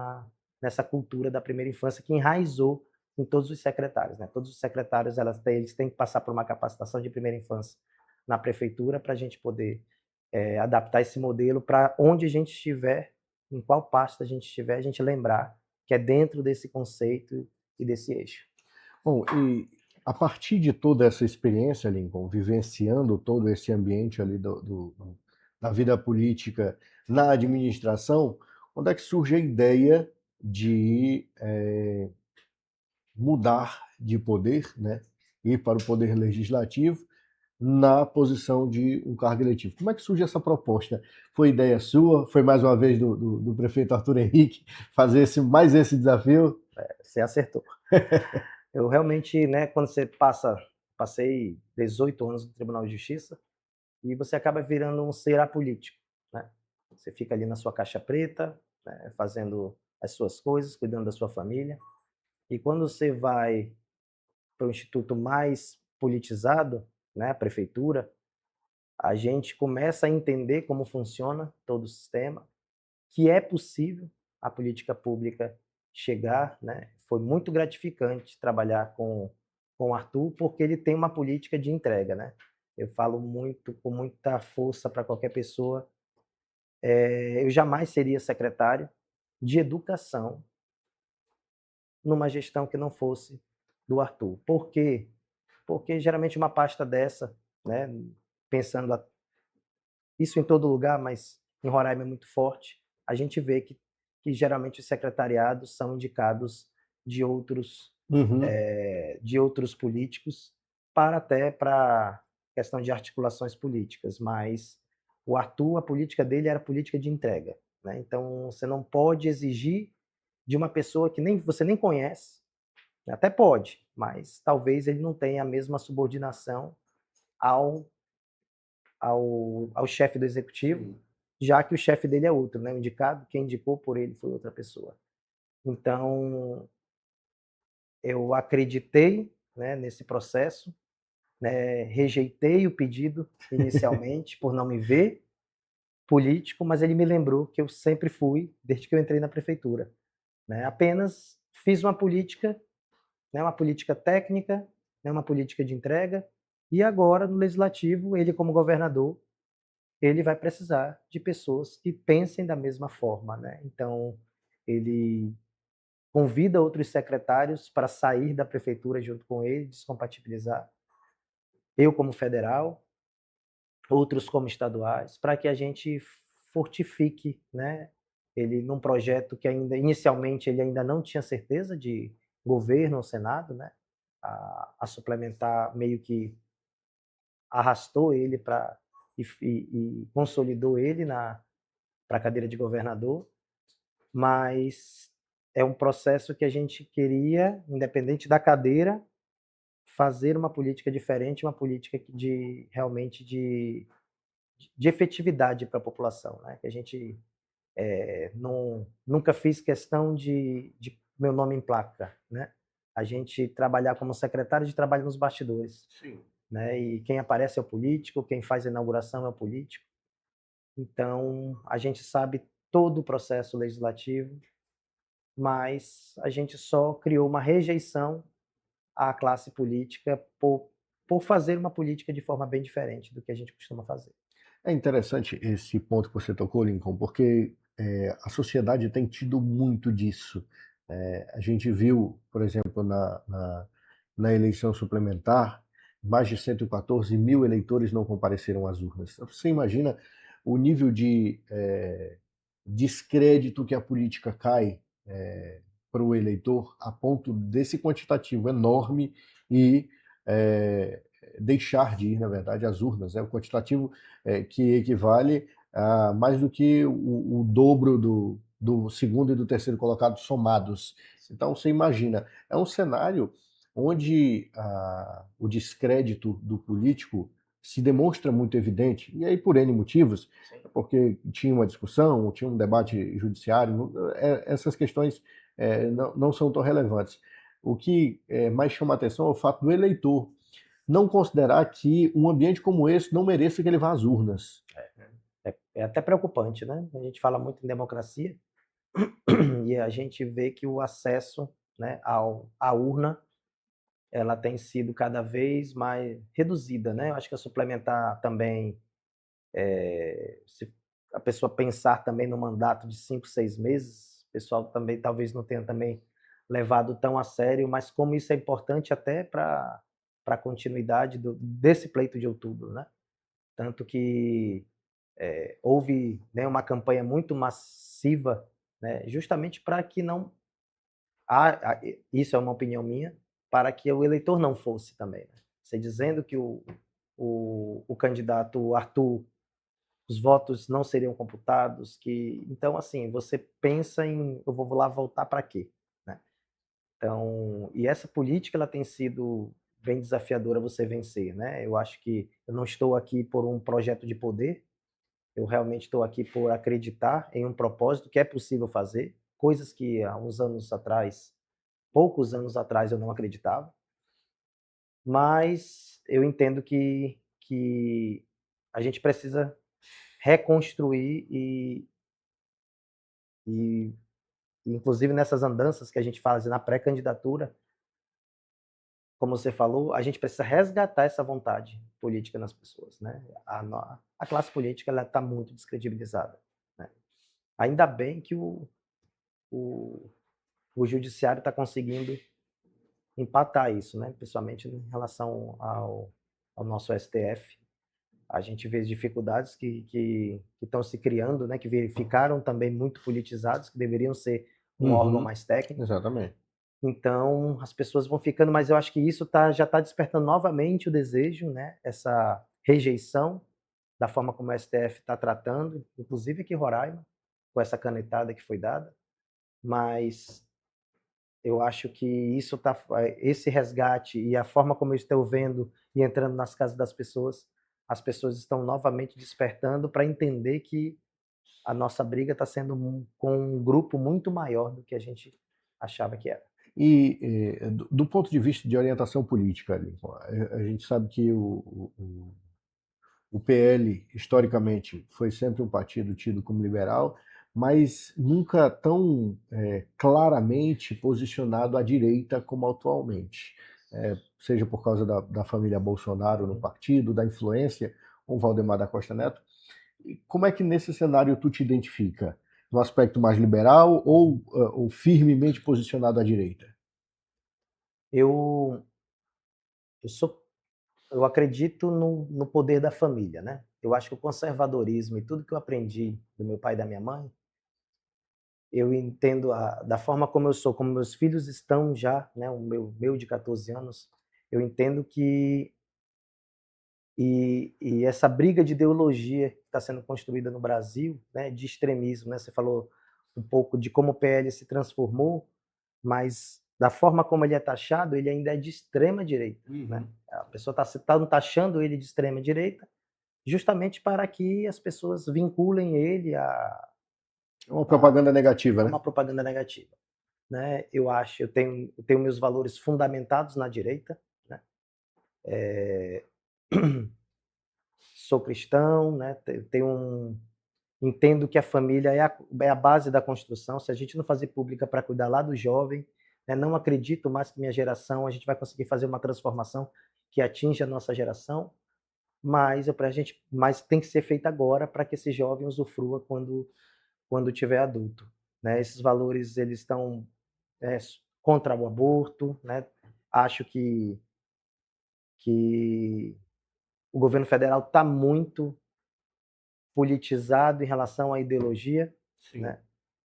nessa cultura da primeira infância que enraizou em todos os secretários, né? Todos os secretários, eles têm que passar por uma capacitação de primeira infância na prefeitura para a gente poder adaptar esse modelo para onde a gente estiver, em qual pasta a gente estiver, a gente lembrar que é dentro desse conceito e desse eixo.
Bom, e a partir de toda essa experiência, Lincoln, vivenciando todo esse ambiente ali da vida política na administração, onde é que surge a ideia de mudar de poder, né, ir para o poder legislativo na posição de um cargo eletivo? Como é que surge essa proposta? Foi ideia sua? Foi mais uma vez do prefeito Arthur Henrique fazer mais esse desafio?
Você acertou. Eu realmente, né, quando você passei 18 anos no Tribunal de Justiça e você acaba virando um ser apolítico, né? Você fica ali na sua caixa preta, né, fazendo as suas coisas, cuidando da sua família. E quando você vai para o instituto mais politizado, né, a prefeitura, a gente começa a entender como funciona todo o sistema, que é possível a política pública chegar, né? Foi muito gratificante trabalhar com o Arthur, porque ele tem uma política de entrega, né? Eu falo muito, com muita força para qualquer pessoa, eu jamais seria secretário de educação numa gestão que não fosse do Arthur. Por quê? Porque geralmente uma pasta dessa, né, pensando isso em todo lugar, mas em Roraima é muito forte, a gente vê que geralmente os secretariados são indicados de outros, de outros políticos para questão de articulações políticas, mas o Arthur, a política dele era política de entrega, né? Então você não pode exigir de uma pessoa que você nem conhece, até pode, mas talvez ele não tenha a mesma subordinação ao chefe do executivo, já que o chefe dele é outro, né? O indicado, quem indicou por ele foi outra pessoa. Então, eu acreditei, né, nesse processo, né, rejeitei o pedido inicialmente por não me ver político, mas ele me lembrou que eu sempre fui, desde que eu entrei na prefeitura, né? Apenas fiz uma política, né, uma política técnica, né, uma política de entrega, E agora, no legislativo, ele como governador, ele vai precisar de pessoas que pensem da mesma forma, né? Então, ele convida outros secretários para sair da prefeitura junto com ele, descompatibilizar. Eu como federal, outros como estaduais, para que a gente fortifique, né, ele num projeto que ainda inicialmente ele ainda não tinha certeza de governo ou Senado, né? A suplementar meio que arrastou ele para e consolidou ele na para a cadeira de governador, mas é um processo que a gente queria, independente da cadeira, fazer uma política diferente, uma política de realmente de efetividade para a população, né? Que a gente nunca fiz questão de meu nome em placa, né? A gente trabalhar como secretário de trabalho nos bastidores,
Sim.
né? E quem aparece é o político, quem faz a inauguração é o político. Então, a gente sabe todo o processo legislativo, mas a gente só criou uma rejeição à classe política por fazer uma política de forma bem diferente do que a gente costuma fazer.
É interessante esse ponto que você tocou, Lincoln, porque a sociedade tem tido muito disso. A gente viu, por exemplo, na eleição suplementar, mais de 114 mil eleitores não compareceram às urnas. Você imagina o nível de descrédito que a política cai para o eleitor a ponto desse quantitativo enorme e é, deixar de ir, na verdade, às urnas. É o quantitativo que equivale a mais do que o dobro do segundo e do terceiro colocado somados. Então, você imagina, é um cenário onde o descrédito do político se demonstra muito evidente, e aí por N motivos, porque tinha uma discussão, tinha um debate judiciário, essas questões não são tão relevantes. O que mais chama a atenção é o fato do eleitor não considerar que um ambiente como esse não mereça que ele vá às urnas.
É até preocupante, né? A gente fala muito em democracia e a gente vê que o acesso, né, à urna ela tem sido cada vez mais reduzida, né? Eu acho que a suplementar também, se a pessoa pensar também no mandato de 5, 6 meses, o pessoal também talvez não tenha também levado tão a sério, mas como isso é importante até para a continuidade desse pleito de outubro, né? Tanto que houve, né, uma campanha muito massiva, né, justamente para que não isso é uma opinião minha, para que o eleitor não fosse também, né? Você dizendo que o candidato Arthur, os votos não seriam computados, que então assim você pensa em eu vou lá votar para quê, né? Então, e essa política ela tem sido bem desafiadora você vencer, né? Eu acho que eu não estou aqui por um projeto de poder, eu realmente estou aqui por acreditar em um propósito que é possível fazer, coisas que há uns anos atrás, poucos anos atrás, eu não acreditava. Mas eu entendo que a gente precisa reconstruir e inclusive nessas andanças que a gente faz na pré-candidatura, como você falou, a gente precisa resgatar essa vontade política nas pessoas, né? A classe política ela está muito descredibilizada, né? Ainda bem que o, o judiciário está conseguindo empatar isso, né? Principalmente em relação ao nosso STF. A gente vê as dificuldades que estão se criando, né? Que ficaram também muito politizados, que deveriam ser um órgão mais técnico.
Exatamente.
Então, as pessoas vão ficando, mas eu acho que isso já está despertando novamente o desejo, né? Essa rejeição da forma como o STF está tratando, inclusive aqui em Roraima, com essa canetada que foi dada. Mas eu acho que esse resgate e a forma como eu estou vendo e entrando nas casas das pessoas, as pessoas estão novamente despertando para entender que a nossa briga está sendo com um grupo muito maior do que a gente achava que era.
E do ponto de vista de orientação política, Lincoln, a gente sabe que o PL, historicamente, foi sempre um partido tido como liberal, mas nunca tão claramente posicionado à direita como atualmente. seja por causa da família Bolsonaro no partido, da influência com o Valdemar da Costa Neto. E como é que nesse cenário tu te identifica? No aspecto mais liberal ou firmemente posicionado à direita?
Eu, eu sou, eu acredito no poder da família, né? Eu acho que o conservadorismo e tudo que eu aprendi do meu pai e da minha mãe, eu entendo da forma como eu sou, como meus filhos estão já, né? O meu de 14 anos, eu entendo que e essa briga de ideologia que está sendo construída no Brasil, né, de extremismo, né? Você falou um pouco de como o PL se transformou, mas da forma como ele é taxado, ele ainda é de extrema direita, né? A pessoa está taxando ele de extrema direita, justamente para que as pessoas vinculem ele
É uma propaganda negativa,
a
né?
uma propaganda negativa, né? Eu tenho meus valores fundamentados na direita, né? Sou cristão, né? Entendo que a família é a base da construção. Se a gente não fazer pública para cuidar lá do jovem, né, não acredito mais que minha geração a gente vai conseguir fazer uma transformação que atinja a nossa geração, mas tem que ser feita agora para que esse jovem usufrua quando tiver adulto, né? Esses valores eles estão é, contra o aborto, né? Acho que o governo federal está muito politizado em relação à ideologia,
Sim.
né?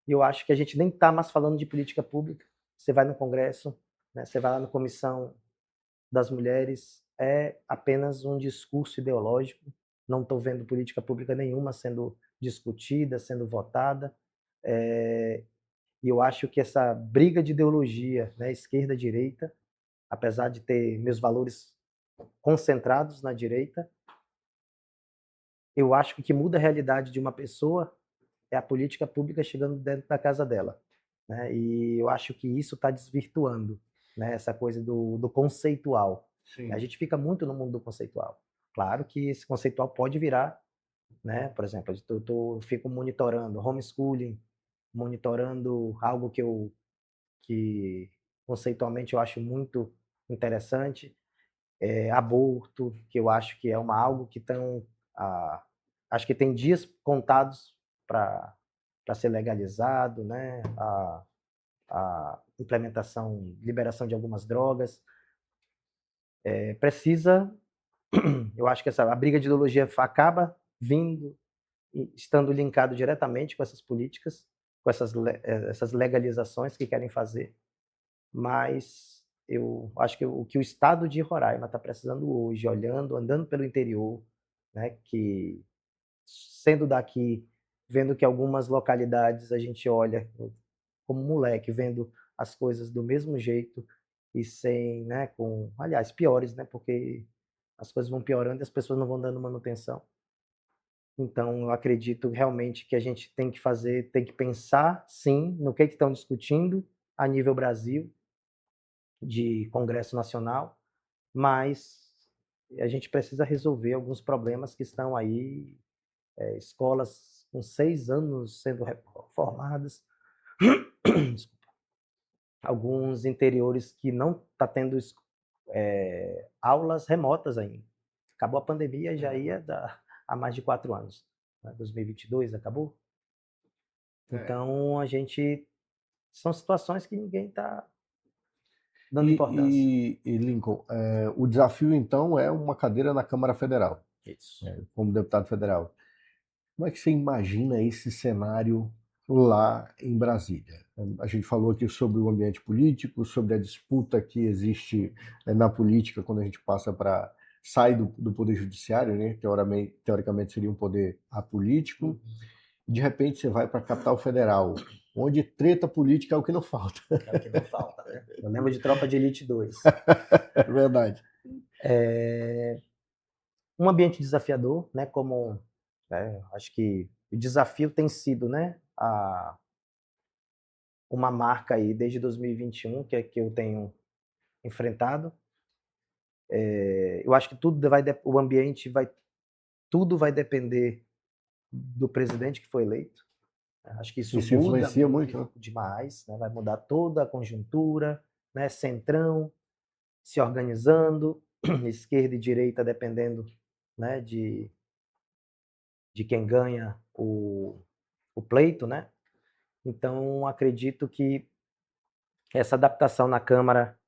E eu acho que a gente nem está mais falando de política pública. Você vai no Congresso, né? Você vai lá na Comissão das Mulheres, é apenas um discurso ideológico. Não estou vendo política pública nenhuma sendo discutida, sendo votada. E eu acho que essa briga de ideologia, né, esquerda-direita, apesar de ter meus valores concentrados na direita, eu acho que o que muda a realidade de uma pessoa é a política pública chegando dentro da casa dela, né? E eu acho que isso está desvirtuando, né, essa coisa do conceitual. A
Sim.
gente fica muito no mundo do conceitual. Claro que esse conceitual pode virar, né? Por exemplo, eu fico monitorando homeschooling, monitorando algo que conceitualmente eu acho muito interessante, aborto, que eu acho que é algo que acho que tem dias contados para ser legalizado, né? A implementação, liberação de algumas drogas. Precisa, eu acho que a briga de ideologia acaba vindo, estando linkado diretamente com essas políticas, com essas legalizações que querem fazer, mas eu acho que o que o estado de Roraima está precisando hoje, andando pelo interior, né, que sendo daqui, vendo que algumas localidades a gente olha como moleque, vendo as coisas do mesmo jeito e sem, né, aliás, piores, né, porque as coisas vão piorando e as pessoas não vão dando manutenção. Então, eu acredito realmente que a gente tem que pensar, sim, no que estão discutindo a nível Brasil, de Congresso Nacional, mas a gente precisa resolver alguns problemas que estão aí, escolas com 6 anos sendo reformadas, alguns interiores que não está tendo aulas remotas ainda. Acabou a pandemia, já ia há mais de 4 anos. Né? 2022 acabou. Então, são situações que ninguém está dando importância.
E Lincoln, o desafio então é uma cadeira na Câmara Federal,
Isso.
como deputado federal. Como é que você imagina esse cenário lá em Brasília? A gente falou aqui sobre o ambiente político, sobre a disputa que existe na política quando a gente sai do poder judiciário, né? Teoricamente seria um poder apolítico. De repente você vai para a capital federal, onde treta política é o que não falta.
É o que não falta, né? Eu lembro de Tropa de Elite 2.
É verdade.
Um ambiente desafiador, né? Acho que o desafio tem sido, né? Uma marca aí desde 2021 que eu tenho enfrentado. Eu acho que o ambiente tudo vai depender do presidente que foi eleito. Acho que isso
Isso
muda
influencia
muito
muito, né?
demais, né? Vai mudar toda a conjuntura, né? Centrão, se organizando, esquerda e direita, dependendo, né, de quem ganha o pleito, né? Então, acredito que essa adaptação na Câmara,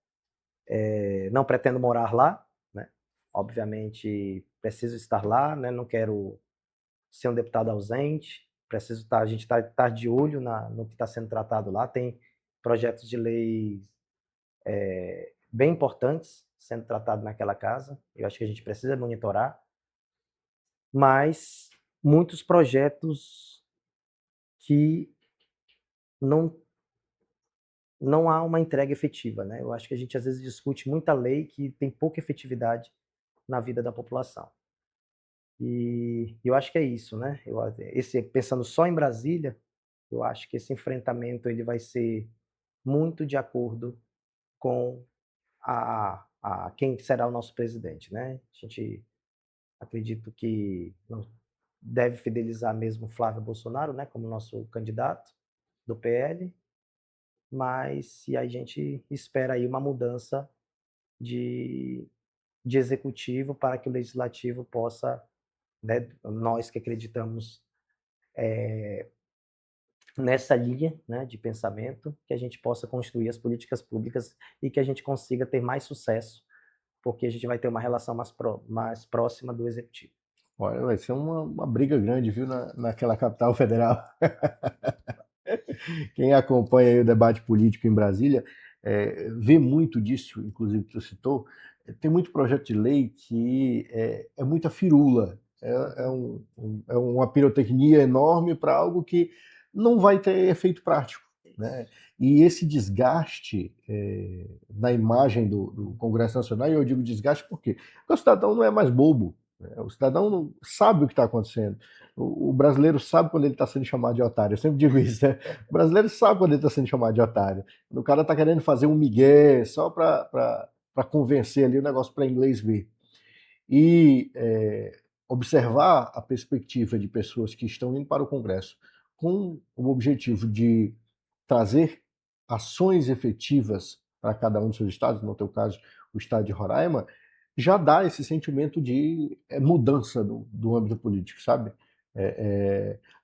não pretendo morar lá, né? Obviamente, preciso estar lá, né? Não quero ser um deputado ausente, preciso estar, a gente está de olho no que está sendo tratado lá. Tem projetos de lei bem importantes sendo tratados naquela casa, eu acho que a gente precisa monitorar, mas muitos projetos que não não há uma entrega efetiva, né? Eu acho que a gente às vezes discute muita lei que tem pouca efetividade na vida da população. E eu acho que é isso, né? Pensando só em Brasília, eu acho que esse enfrentamento ele vai ser muito de acordo com quem será o nosso presidente, né? A gente acredito que não deve fidelizar mesmo Flávio Bolsonaro, né, como nosso candidato do PL, mas se a gente espera aí uma mudança de, de executivo para que o legislativo possa, né, nós que acreditamos nessa linha, né, de pensamento, que a gente possa construir as políticas públicas e que a gente consiga ter mais sucesso, porque a gente vai ter uma relação mais próxima do executivo.
Olha, vai ser uma briga grande, viu, naquela capital federal. Quem acompanha aí o debate político em Brasília vê muito disso, inclusive que tu citou. Tem muito projeto de lei que é muita firula, é uma pirotecnia enorme para algo que não vai ter efeito prático, né? E esse desgaste na imagem do Congresso Nacional, e eu digo desgaste por quê? Porque o cidadão não é mais bobo, né? O cidadão não sabe o que está acontecendo. O brasileiro sabe quando ele está sendo chamado de otário. Eu sempre digo isso, né? O brasileiro sabe quando ele está sendo chamado de otário. O cara está querendo fazer um migué só para convencer ali o negócio para inglês ver. E observar a perspectiva de pessoas que estão indo para o Congresso com o objetivo de trazer ações efetivas para cada um dos seus estados, no teu caso, o estado de Roraima, já dá esse sentimento de mudança do âmbito político, sabe?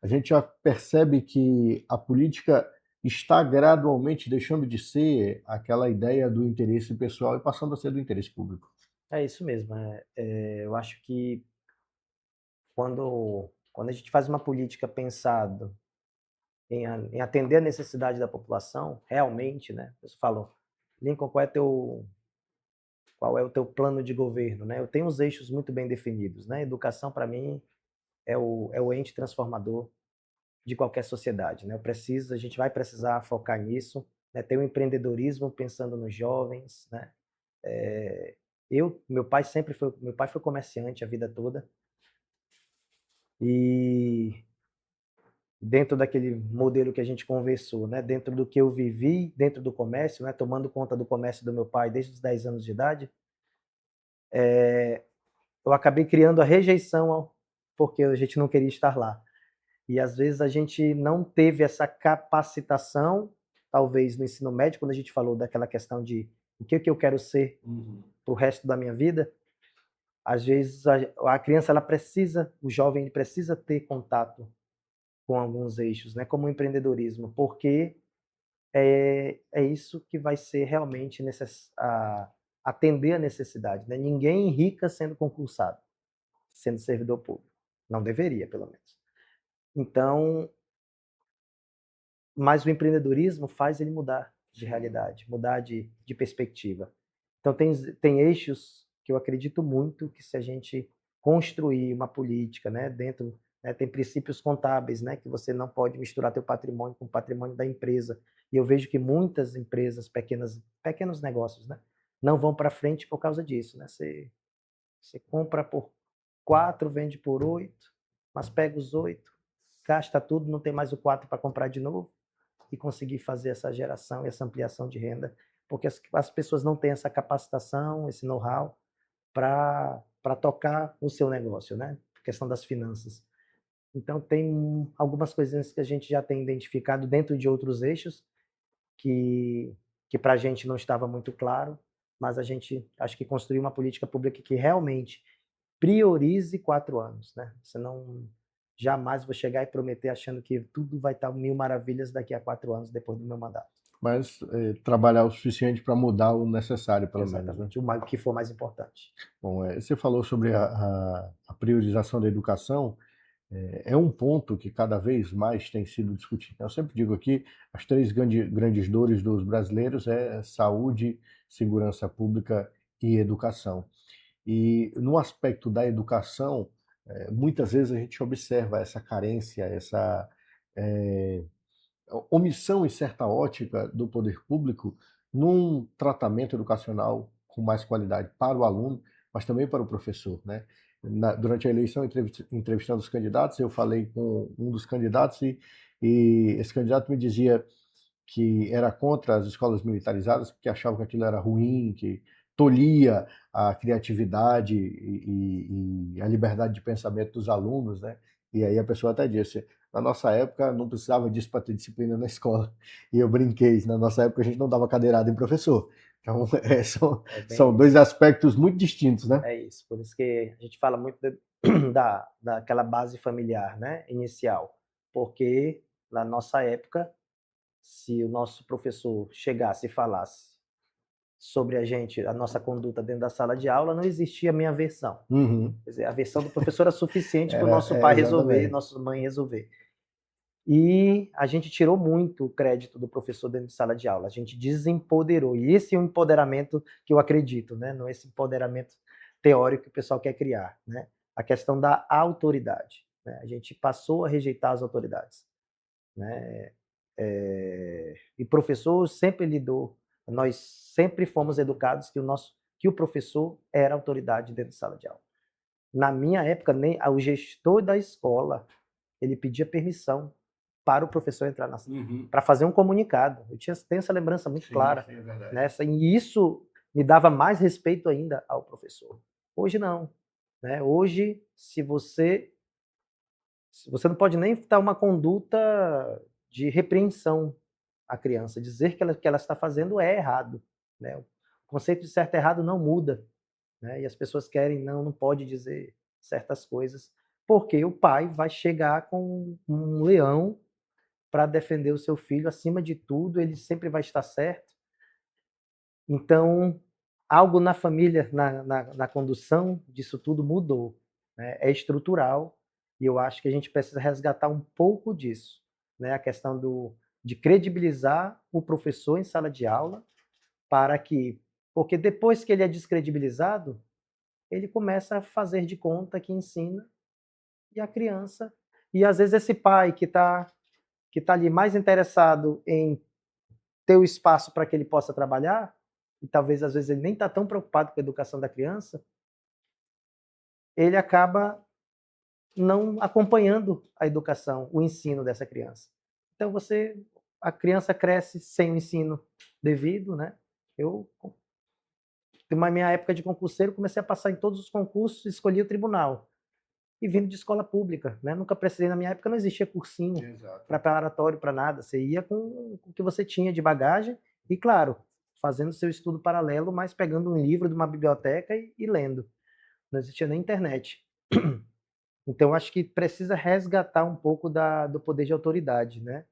A gente já percebe que a política está gradualmente deixando de ser aquela ideia do interesse pessoal e passando a ser do interesse público.
É isso mesmo. Eu acho que quando a gente faz uma política pensado em atender a necessidade da população, realmente, né? Você falou, Lincoln, qual é o teu plano de governo, né? Eu tenho os eixos muito bem definidos, né? Educação, para mim, é o ente transformador de qualquer sociedade, né? A gente vai precisar focar nisso, né? Ter o empreendedorismo pensando nos jovens, né? Meu pai foi comerciante a vida toda e dentro daquele modelo que a gente conversou, né? Dentro do que eu vivi, dentro do comércio, né? Tomando conta do comércio do meu pai desde os 10 anos de idade, eu acabei criando a rejeição porque a gente não queria estar lá. E às vezes a gente não teve essa capacitação, talvez no ensino médio, quando a gente falou daquela questão de o que eu quero ser para o resto da minha vida, às vezes a criança ela precisa, o jovem ele precisa ter contato com alguns eixos, né, como o empreendedorismo, porque é isso que vai ser realmente atender a necessidade. Né? Ninguém rica sendo concursado, sendo servidor público. Não deveria, pelo menos. Então, mas o empreendedorismo faz ele mudar de realidade, mudar de perspectiva. Então, tem eixos que eu acredito muito que se a gente construir uma política, né, dentro, né, tem princípios contábeis, né, que você não pode misturar teu patrimônio com o patrimônio da empresa. E eu vejo que muitas empresas, pequenos negócios, né, não vão para frente por causa disso. Né? Você compra por 4, vende por 8, mas pega os 8, gasta tudo, não tem mais o 4 para comprar de novo e conseguir fazer essa geração e essa ampliação de renda, porque as pessoas não têm essa capacitação, esse know-how para tocar o seu negócio, né? A questão das finanças. Então, tem algumas coisinhas que a gente já tem identificado dentro de outros eixos que para a gente não estava muito claro, mas a gente acho que construir uma política pública que realmente priorize 4 anos, né? Senão jamais vou chegar e prometer achando que tudo vai estar mil maravilhas daqui a 4 anos depois do meu mandato.
Mas trabalhar o suficiente para mudar o necessário, pelo menos, né?
Exatamente, o que for mais importante.
Bom, você falou sobre a priorização da educação, é um ponto que cada vez mais tem sido discutido. Eu sempre digo aqui, as três grandes dores dos brasileiros é saúde, segurança pública e educação. E no aspecto da educação, muitas vezes a gente observa essa carência, essa eh, omissão em certa ótica do poder público num tratamento educacional com mais qualidade para o aluno, mas também para o professor, né? Durante a eleição, entrevistando os candidatos, eu falei com um dos candidatos e esse candidato me dizia que era contra as escolas militarizadas, porque achava que aquilo era ruim, que tolhia a criatividade e a liberdade de pensamento dos alunos, né? E aí a pessoa até disse, na nossa época não precisava disso para ter disciplina na escola. E eu brinquei, na nossa época a gente não dava cadeirada em professor. Então, são dois aspectos muito distintos, né?
É isso, por isso que a gente fala muito daquela base familiar, né, inicial, porque na nossa época, se o nosso professor chegasse e falasse sobre a gente, a nossa conduta dentro da sala de aula, não existia a minha versão.
Uhum.
Quer dizer, a versão do professor era suficiente para o nosso pai resolver, nossa mãe resolver. E a gente tirou muito o crédito do professor dentro de sala de aula, a gente desempoderou, e esse é o empoderamento que eu acredito, né? Não é esse empoderamento teórico que o pessoal quer criar, né? A questão da autoridade, né? A gente passou a rejeitar as autoridades, né? E professor sempre lidou, nós sempre fomos educados que o professor era autoridade dentro de sala de aula. Na minha época, nem o gestor da escola, ele pedia permissão para o professor entrar na sala, para fazer um comunicado. Tenho essa lembrança muito clara.
Sim, é verdade.
Nessa, e isso me dava mais respeito ainda ao professor. Hoje não. Né? Hoje, se você não pode nem dar uma conduta de repreensão à criança, dizer que ela está fazendo é errado. Né? O conceito de certo e errado não muda. Né? E as pessoas querem, não pode dizer certas coisas, porque o pai vai chegar com um leão para defender o seu filho acima de tudo, ele sempre vai estar certo. Então, algo na família, na condução disso tudo mudou. Né? É estrutural e eu acho que a gente precisa resgatar um pouco disso. Né? A questão de credibilizar o professor em sala de aula para que, porque depois que ele é descredibilizado, ele começa a fazer de conta que ensina e a criança, e às vezes esse pai que tá ali mais interessado em ter o espaço para que ele possa trabalhar, e talvez às vezes ele nem está tão preocupado com a educação da criança, ele acaba não acompanhando a educação, o ensino dessa criança. Então a criança cresce sem o ensino devido, né? Eu, na minha época de concurseiro, comecei a passar em todos os concursos, escolhi o tribunal. E vindo de escola pública, né? Nunca precisei, na minha época não existia cursinho preparatório para nada, você ia com o que você tinha de bagagem e, claro, fazendo seu estudo paralelo, mas pegando um livro de uma biblioteca e lendo. Não existia nem internet. Então, acho que precisa resgatar um pouco do poder de autoridade, né?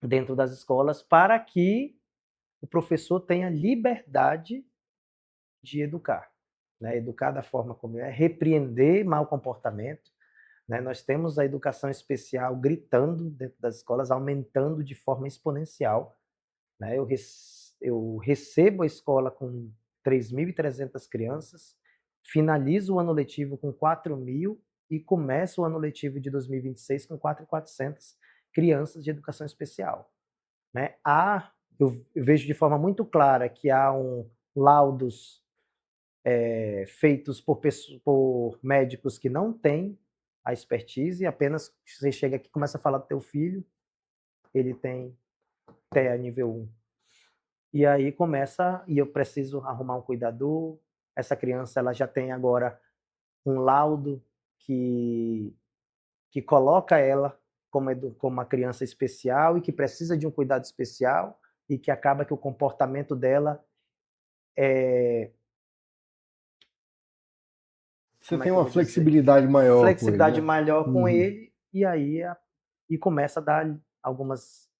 Dentro das escolas, para que o professor tenha liberdade de educar. Né? Educar da forma como é, repreender mau comportamento. Né? Nós temos a educação especial gritando dentro das escolas, aumentando de forma exponencial. Né? Eu recebo a escola com 3.300 crianças, finalizo o ano letivo com 4.000 e começo o ano letivo de 2026 com 4.400 crianças de educação especial. Né? Eu vejo de forma muito clara que há laudos feitos por médicos que não têm a expertise, apenas você chega aqui e começa a falar do teu filho, ele tem TEA nível 1. E aí e eu preciso arrumar um cuidador, essa criança ela já tem agora um laudo que coloca ela como uma criança especial e que precisa de um cuidado especial e que acaba que o comportamento dela
Você
como é
tem
que eu
uma
vou dizer?
flexibilidade maior com ele,
Flexibilidade
né?
maior com
Uhum.
ele, e aí e começa a dar algumas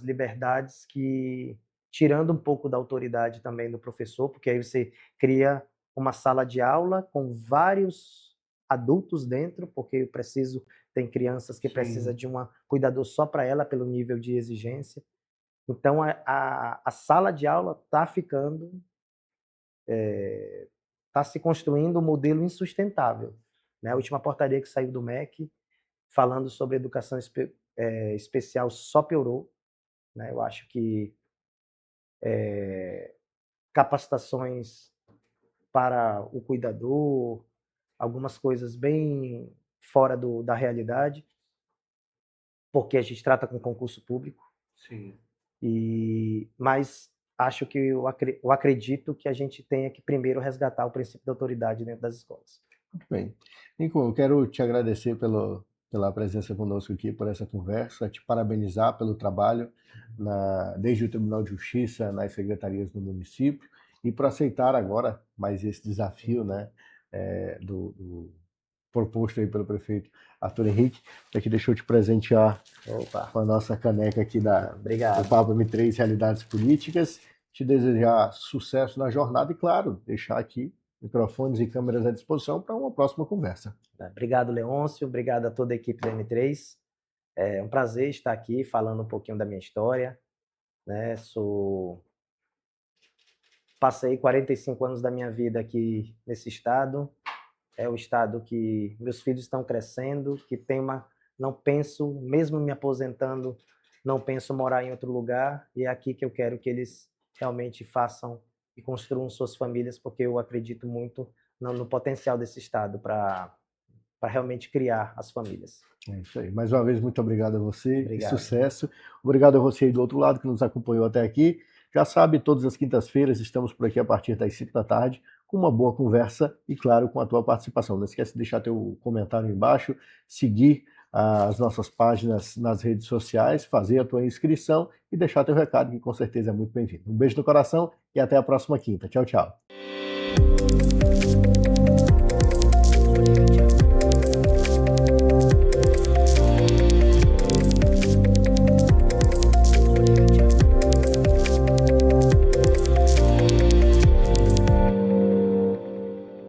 liberdades que, tirando um pouco da autoridade também do professor, porque aí você cria uma sala de aula com vários adultos dentro, porque eu preciso, tem crianças que precisam
Sim.
de um cuidador só para ela, pelo nível de exigência. Então a sala de aula está ficando, está se construindo um modelo insustentável, né? A última portaria que saiu do MEC falando sobre educação especial só piorou, né? Eu acho que capacitações para o cuidador, algumas coisas bem fora da realidade, porque a gente trata com concurso público,
Sim.
mas acho que eu acredito que a gente tenha que primeiro resgatar o princípio da autoridade dentro das escolas.
Muito bem. Nico, eu quero te agradecer pela presença conosco aqui, por essa conversa, te parabenizar pelo trabalho desde o Tribunal de Justiça, nas secretarias do município, e por aceitar agora mais esse desafio, né, do proposto aí pelo prefeito Arthur Henrique, que deixou te presentear
Opa,
com a nossa caneca aqui do
obrigado.
Papo M3 Realidades Políticas. Te desejar sucesso na jornada e, claro, deixar aqui microfones e câmeras à disposição para uma próxima conversa.
Obrigado, Leôncio. Obrigado a toda a equipe da M3. É um prazer estar aqui falando um pouquinho da minha história, né? Passei 45 anos da minha vida aqui nesse estado. É o estado que meus filhos estão crescendo, que não penso, mesmo me aposentando, não penso morar em outro lugar, e é aqui que eu quero que eles realmente façam e construam suas famílias, porque eu acredito muito no potencial desse estado para realmente criar as famílias.
É isso aí. Mais uma vez, muito obrigado a você e
Obrigado.
sucesso. Obrigado a você aí do outro lado que nos acompanhou até aqui. Já sabe, todas as quintas-feiras estamos por aqui a partir das 5 da tarde com uma boa conversa e, claro, com a tua participação. Não esquece de deixar teu comentário aí embaixo, seguir as nossas páginas nas redes sociais, fazer a tua inscrição e deixar teu recado, que com certeza é muito bem-vindo. Um beijo no coração e até a próxima quinta. Tchau, tchau.